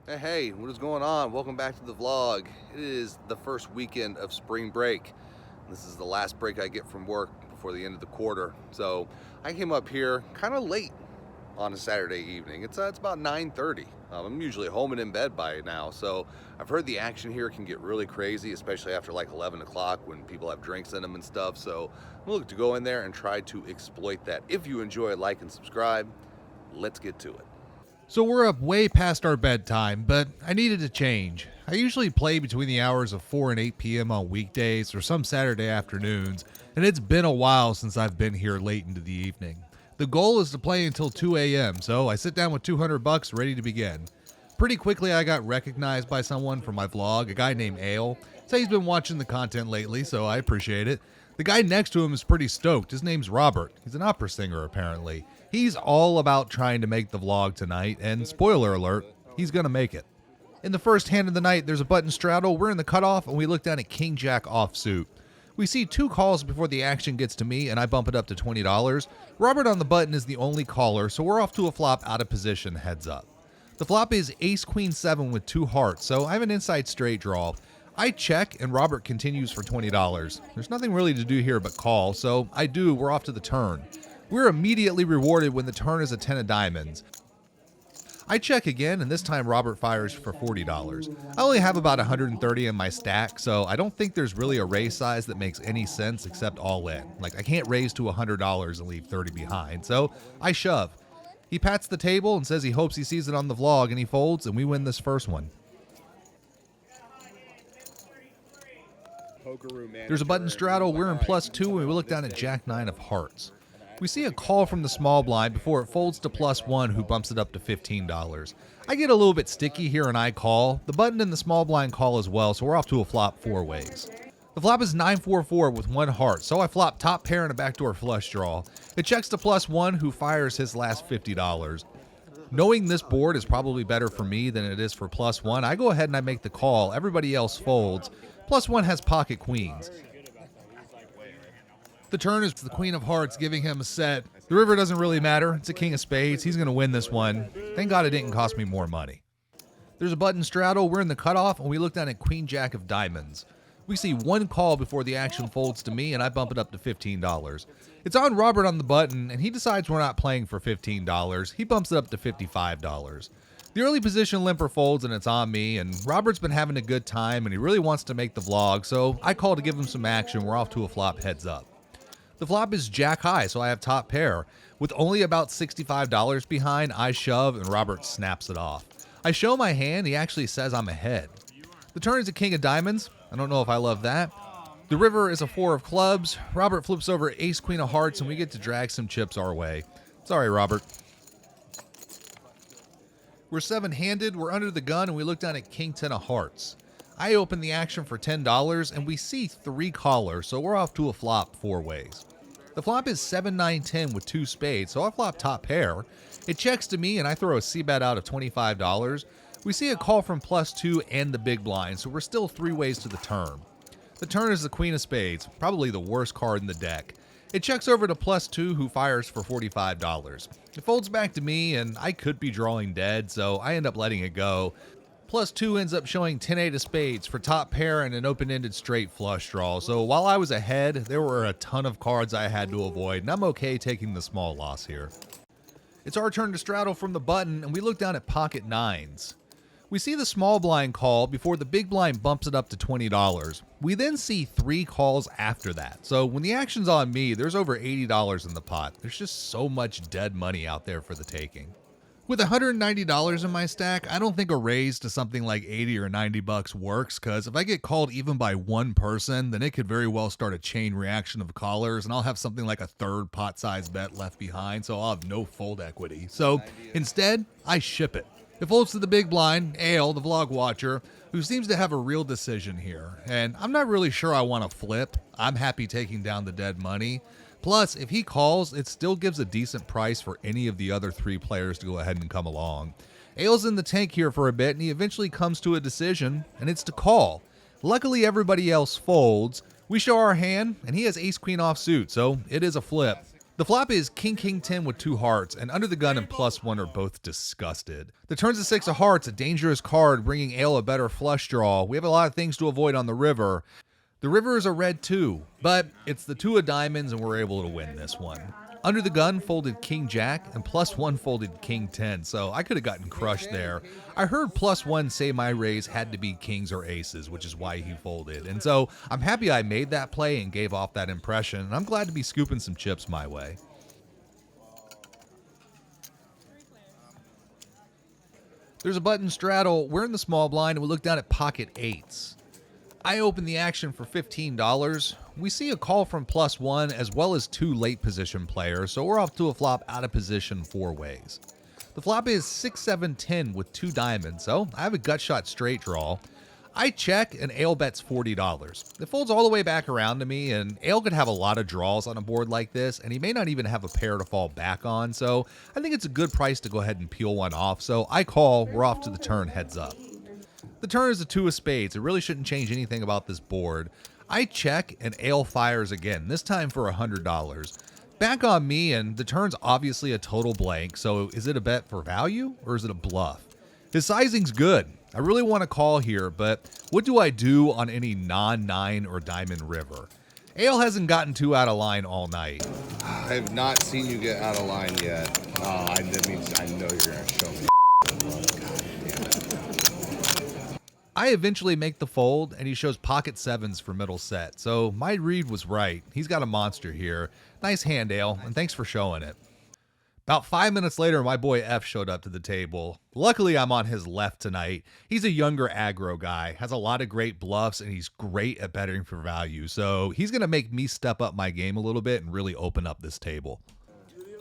Hey, what is going on? Welcome back to the vlog. It is the first weekend of spring break. This is the last break I get from work before the end of the quarter. So I came up here kind of late on a Saturday evening. It's about 9:30. I'm usually home and in bed by now. So I've heard the action here can get really crazy, especially after like 11 o'clock when people have drinks in them and stuff. So I'm looking to go in there and try to exploit that. If you enjoy, like and subscribe. Let's get to it. So we're up way past our bedtime, but I needed a change. I usually play between the hours of 4 and 8 p.m. on weekdays or some Saturday afternoons, and it's been a while since I've been here late into the evening. The goal is to play until 2 a.m., so I sit down with $200 ready to begin. Pretty quickly I got recognized by someone from my vlog, a guy named Ale. So he's been watching the content lately, so I appreciate it. The guy next to him is pretty stoked. His name's Robert. He's an opera singer, apparently. He's all about trying to make the vlog tonight, and spoiler alert, he's gonna make it. In the first hand of the night, there's a button straddle. We're in the cutoff, and we look down at King Jack offsuit. We see two calls before the action gets to me, and I bump it up to $20. Robert on the button is the only caller, so we're off to a flop out of position, heads up. The flop is ace queen 7 with 2 hearts, so I have an inside straight draw. I check, and Robert continues for $20. There's nothing really to do here but call, so I do. We're off to the turn. We're immediately rewarded when the turn is a 10 of diamonds. I check again, and this time Robert fires for $40. I only have about 130 in my stack, so I don't think there's really a raise size that makes any sense except all in. Like, I can't raise to $100 and leave 30 behind, so I shove. He pats the table and says he hopes he sees it on the vlog, and he folds, and we win this first one. There's a button straddle. We're in +2, and we look down at Jack 9 of hearts. We see a call from the small blind before it folds to +1, who bumps it up to $15. I get a little bit sticky here and I call. The button and the small blind call as well, so we're off to a flop 4 ways. The flop is 9-4-4 with 1 heart, so I flop top pair and a backdoor flush draw. It checks to +1, who fires his last $50. Knowing this board is probably better for me than it is for +1, I go ahead and I make the call. Everybody else folds. +1 has pocket queens. The turn is the queen of hearts, giving him a set. The river doesn't really matter. It's a king of spades. He's going to win this one. Thank God it didn't cost me more money. There's a button straddle. We're in the cutoff, and we look down at queen jack of diamonds. We see 1 call before the action folds to me, and I bump it up to $15. It's on Robert on the button, and he decides we're not playing for $15. He bumps it up to $55. The early position limper folds, and it's on me, and Robert's been having a good time, and he really wants to make the vlog, so I call to give him some action. We're off to a flop heads up. The flop is jack high, so I have top pair. With only about $65 behind, I shove, and Robert snaps it off. I show my hand. He actually says I'm ahead. The turn is a king of diamonds. I don't know if I love that. The river is a 4 of clubs. Robert flips over ace queen of hearts, and we get to drag some chips our way. Sorry, Robert. We're 7-handed. We're under the gun, and we look down at king 10 of hearts. I open the action for $10, and we see 3 callers, so we're off to a flop 4 ways. The flop is 7-9-10 with 2 spades, so I flop top pair. It checks to me, and I throw a c-bet out of $25. We see a call from +2 and the big blind, so we're still 3 ways to the turn. The turn is the queen of spades, probably the worst card in the deck. It checks over to +2, who fires for $45. It folds back to me, and I could be drawing dead, so I end up letting it go. +2 ends up showing 10-8 of spades for top pair and an open-ended straight flush draw. So while I was ahead, there were a ton of cards I had to avoid, and I'm okay taking the small loss here. It's our turn to straddle from the button, and we look down at pocket 9s. We see the small blind call before the big blind bumps it up to $20. We then see 3 calls after that. So when the action's on me, there's over $80 in the pot. There's just so much dead money out there for the taking. With $190 in my stack, I don't think a raise to something like $80 or $90 works, because if I get called even by 1 person, then it could very well start a chain reaction of callers, and I'll have something like a 3rd pot size bet left behind, so I'll have no fold equity. So instead, I ship it. It folds to the big blind, Ale, the vlog watcher, who seems to have a real decision here, and I'm not really sure I want to flip. I'm happy taking down the dead money. Plus, if he calls, it still gives a decent price for any of the other 3 players to go ahead and come along. Ale's in the tank here for a bit, and he eventually comes to a decision, and it's to call. Luckily, everybody else folds. We show our hand, and he has ace-queen offsuit, so it is a flip. The flop is king, king, 10 with 2 hearts, and under the gun and +1 are both disgusted. The turn's a 6 of hearts, a dangerous card, bringing Ale a better flush draw. We have a lot of things to avoid on the river. The river is a red 2, but it's the 2 of diamonds, and we're able to win this one. Under the gun folded king, jack, and +1 folded king, 10, so I could have gotten crushed there. I heard +1 say my raise had to be kings or aces, which is why he folded. And so I'm happy I made that play and gave off that impression, and I'm glad to be scooping some chips my way. There's a button straddle. We're in the small blind, and we look down at pocket 8s. I open the action for $15. We see a call from +1 as well as 2 late position players, so we're off to a flop out of position 4 ways. The flop is 6, 7, 10 with 2 diamonds, so I have a gut shot straight draw. I check and Ale bets $40. It folds all the way back around to me, and Ale could have a lot of draws on a board like this, and he may not even have a pair to fall back on, so I think it's a good price to go ahead and peel one off. So I call, we're off to the turn, heads up. The turn is a 2 of spades. It really shouldn't change anything about this board. I check and Ale fires again, this time for $100. Back on me, and the turn's obviously a total blank, so is it a bet for value or is it a bluff? His sizing's good. I really want to call here, but what do I do on any non-9 or diamond river? Ale hasn't gotten too out of line all night. I have not seen you get out of line yet. That means I know you're going to show me. I eventually make the fold, and he shows pocket 7s for middle set, so my read was right. He's got a monster here. Nice hand, Ale, and thanks for showing it. About 5 minutes later, my boy F showed up to the table. Luckily, I'm on his left tonight. He's a younger aggro guy, has a lot of great bluffs, and he's great at betting for value, so he's going to make me step up my game a little bit and really open up this table.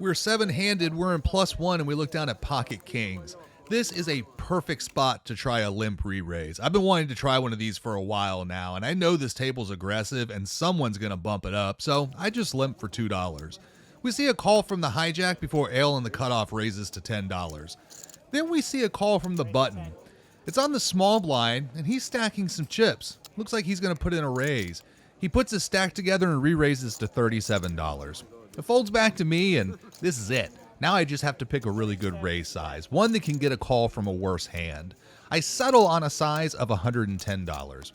We're 7-handed, we're in +1, and we look down at pocket kings. This is a perfect spot to try a Limp-Reraise. I've been wanting to try one of these for a while now, and I know this table's aggressive and someone's going to bump it up, so I just limp for $2. We see a call from the hijack before Ale in the cutoff raises to $10. Then we see a call from the button. It's on the small blind, and he's stacking some chips. Looks like he's going to put in a raise. He puts his stack together and re-raises to $37. It folds back to me, and this is it. Now I just have to pick a really good raise size, one that can get a call from a worse hand. I settle on a size of $110.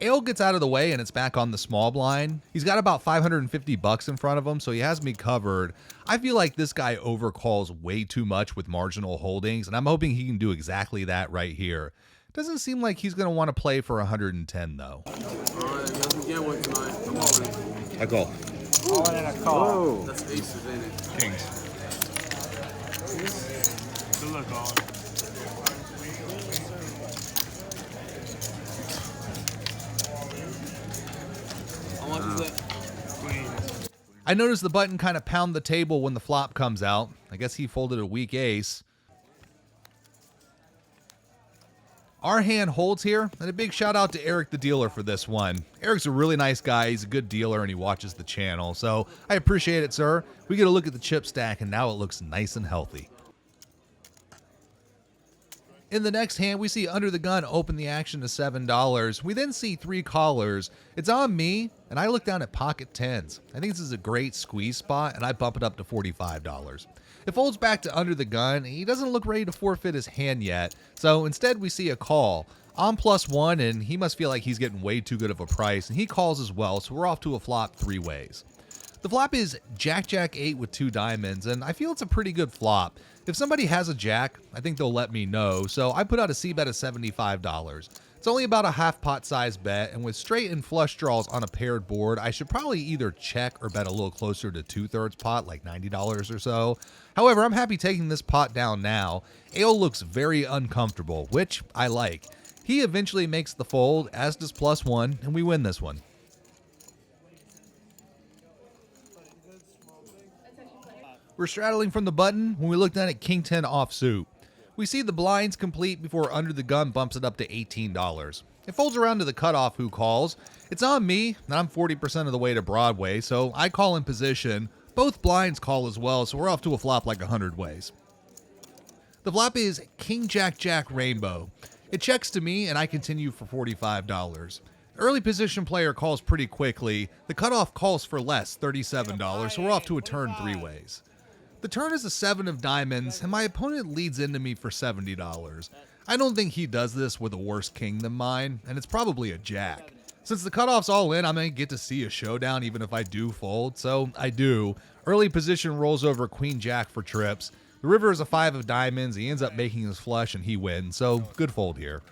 Ale gets out of the way and it's back on the small blind. He's got about $550 in front of him, so he has me covered. I feel like this guy overcalls way too much with marginal holdings, and I'm hoping he can do exactly that right here. Doesn't seem like he's going to want to play for 110 though. I call. All in a call. Whoa. That's aces, ain't it? Kings. Good luck, all. How much is that? Queens. I noticed the button kind of pound the table when the flop comes out. I guess he folded a weak ace. Our hand holds here, and a big shout out to Eric the dealer for this one. Eric's a really nice guy, he's a good dealer, and he watches the channel, so I appreciate it, sir. We get a look at the chip stack, and now it looks nice and healthy. In the next hand, we see Under the Gun open the action to $7. We then see 3 callers. It's on me, and I look down at pocket 10s. I think this is a great squeeze spot, and I bump it up to $45. It folds back to Under the Gun. He doesn't look ready to forfeit his hand yet, so instead we see a call. I'm +1, and he must feel like he's getting way too good of a price, and he calls as well, so we're off to a flop 3 ways. The flop is Jack, Jack, 8 with 2 diamonds, and I feel it's a pretty good flop. If somebody has a jack, I think they'll let me know, so I put out a C-bet of $75. It's only about a half pot size bet, and with straight and flush draws on a paired board, I should probably either check or bet a little closer to 2/3 pot, like $90 or so. However, I'm happy taking this pot down now. Ale looks very uncomfortable, which I like. He eventually makes the fold, as does +1, and we win this one. We're straddling from the button when we look down at King 10 offsuit. We see the blinds complete before Under the Gun bumps it up to $18. It folds around to the cutoff who calls. It's on me, and I'm 40% of the way to Broadway, so I call in position. Both blinds call as well, so we're off to a flop like 100 ways. The flop is King Jack Jack Rainbow. It checks to me, and I continue for $45. Early position player calls pretty quickly. The cutoff calls for less, $37, so we're off to a turn three ways. The turn is a 7 of diamonds, and my opponent leads into me for $70. I don't think he does this with a worse king than mine, and it's probably a jack. Since the cutoff's all in, I'm going to get to see a showdown even if I do fold, so I do. Early position rolls over queen jack for trips. The river is a 5 of diamonds. He ends up making his flush and he wins, so good fold here.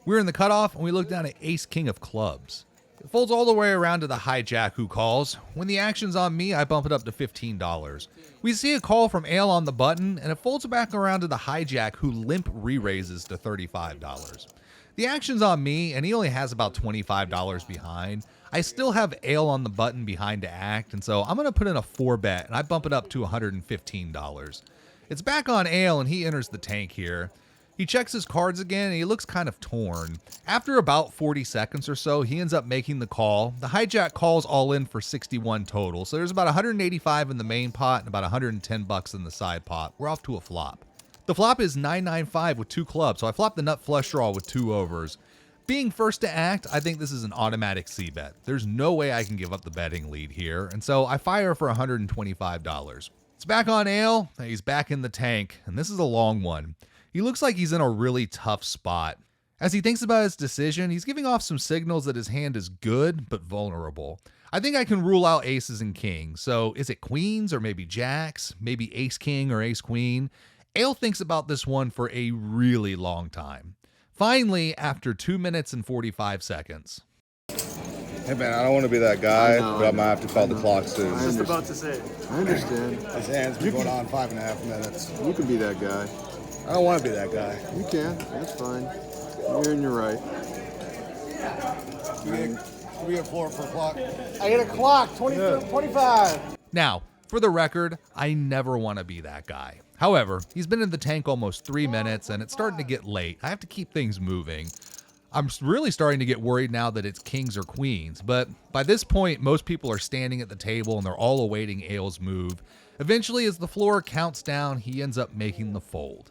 We're in the cutoff and we look down at ace king of clubs. It folds all the way around to the hijack who calls. When the action's on me, I bump it up to $15. We see a call from Ale on the button, and it folds back around to the hijack who limp-reraises to $35. The action's on me, and he only has about $25 behind. I still have Ale on the button behind to act, and so I'm going to put in a 4-bet, and I bump it up to $115. It's back on Ale, and he enters the tank here. He checks his cards again, and he looks kind of torn. After about 40 seconds or so, he ends up making the call. The hijack calls all in for 61 total, so there's about 185 in the main pot and about 110 bucks in the side pot. We're off to a flop. The flop is 995 with 2 clubs, so I flop the nut flush draw with 2 overs. Being first to act, I think this is an automatic c-bet. There's no way I can give up the betting lead here, and so I fire for $125. It's back on Ale, he's back in the tank, and this is a long one. He looks like he's in a really tough spot. As he thinks about his decision, he's giving off some signals that his hand is good, but vulnerable. I think I can rule out aces and kings, so is it queens or maybe jacks? Maybe ace king or ace queen? Ale thinks about this one for a really long time. Finally, after 2 minutes and 45 seconds. Hey man, I don't want to be that guy, but I might have to call the clock soon. I was just about to say. I understand. His hand's been going on 5.5 minutes. You can be that guy. I don't want to be that guy. You can. That's fine. You're in your right. Can we get floor for a clock? I hit a clock, 25. Now, for the record, I never want to be that guy. However, he's been in the tank almost 3 minutes and it's starting to get late. I have to keep things moving. I'm really starting to get worried now that it's kings or queens, but by this point, most people are standing at the table and they're all awaiting Ale's move. Eventually, as the floor counts down, he ends up making the fold.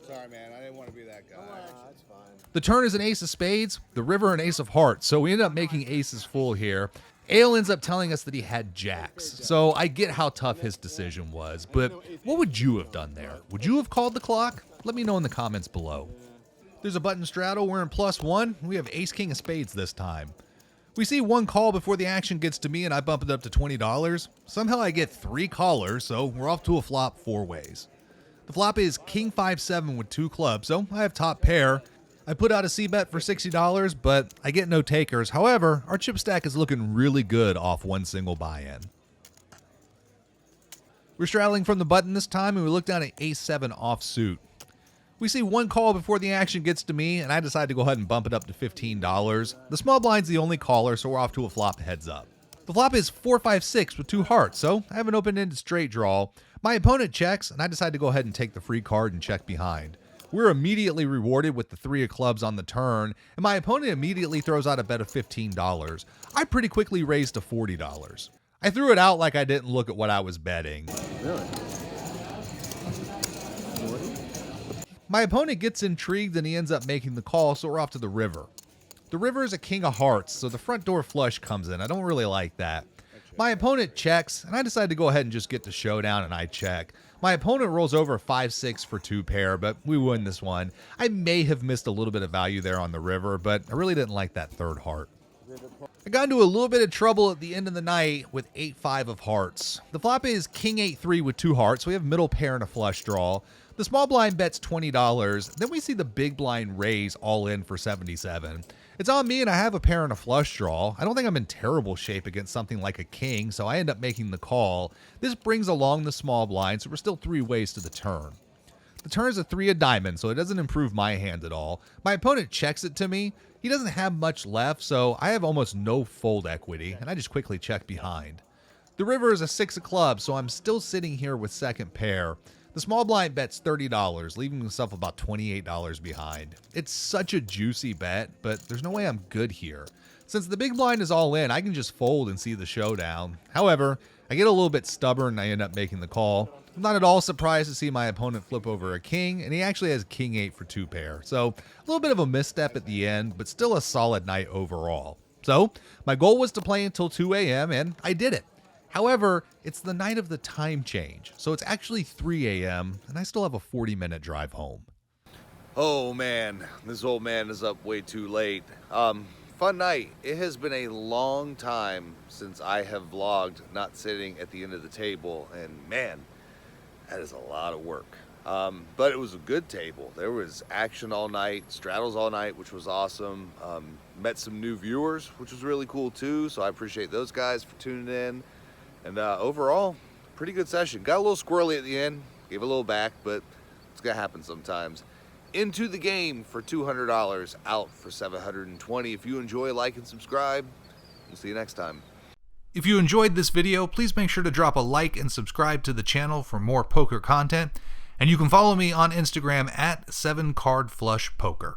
Sorry man, I didn't want to be that guy. That's fine. The turn is an ace of spades, the river an ace of hearts, so we end up making aces full here. Ale ends up telling us that he had jacks, so I get how tough his decision was, but what would you have done there? Would you have called the clock? Let me know in the comments below. There's a button straddle, we're in +1, we have ace king of spades this time. We see one call before the action gets to me and I bump it up to $20. Somehow I get 3 callers, so we're off to a flop 4 ways. The flop is king 5-7 with 2 clubs, so I have top pair. I put out a c-bet for $60, but I get no takers. However, our chip stack is looking really good off one single buy-in. We're straddling from the button this time, and we look down at ace-7 offsuit. We see one call before the action gets to me, and I decide to go ahead and bump it up to $15. The small blind's the only caller, so we're off to a flop heads up. The flop is 4-5-6 with 2 hearts, so I have an open-ended straight draw. My opponent checks, and I decide to go ahead and take the free card and check behind. We're immediately rewarded with the 3 of clubs on the turn, and my opponent immediately throws out a bet of $15. I pretty quickly raised to $40. I threw it out like I didn't look at what I was betting. Really? My opponent gets intrigued and he ends up making the call, so we're off to the river. The river is a king of hearts, so the front door flush comes in. I don't really like that. My opponent checks, and I decide to go ahead and just get the showdown, and I check. My opponent rolls over 5-6 for 2 pair, but we win this one. I may have missed a little bit of value there on the river, but I really didn't like that 3rd heart. I got into a little bit of trouble at the end of the night with 8-5 of hearts. The flop is king 8-3 with 2 hearts, so we have middle pair and a flush draw. The small blind bets $20. Then we see the big blind raise all in for $77. It's on me and I have a pair and a flush draw. I don't think I'm in terrible shape against something like a king, so I end up making the call. This brings along the small blind, so we're still 3 ways to the turn. The turn is a 3 of diamonds, so it doesn't improve my hand at all. My opponent checks it to me. He doesn't have much left, so I have almost no fold equity, and I just quickly check behind. The river is a 6 of clubs, so I'm still sitting here with second pair. The small blind bet's $30, leaving himself about $28 behind. It's such a juicy bet, but there's no way I'm good here. Since the big blind is all in, I can just fold and see the showdown. However, I get a little bit stubborn and I end up making the call. I'm not at all surprised to see my opponent flip over a king, and he actually has king 8 for 2 pair. So a little bit of a misstep at the end, but still a solid night overall. So my goal was to play until 2 a.m. and I did it. However, it's the night of the time change, so it's actually 3 a.m. and I still have a 40-minute drive home. Oh man, this old man is up way too late. Fun night. It has been a long time since I have vlogged not sitting at the end of the table, and man, that is a lot of work. But it was a good table. There was action all night, straddles all night, which was awesome. Met some new viewers, which was really cool too, so I appreciate those guys for tuning in. And overall, pretty good session. Got a little squirrely at the end, gave a little back, but it's gonna happen sometimes. Into the game for $200, out for $720. If you enjoy, like and subscribe. We'll see you next time. If you enjoyed this video, please make sure to drop a like and subscribe to the channel for more poker content. And you can follow me on Instagram at 7cardflushpoker.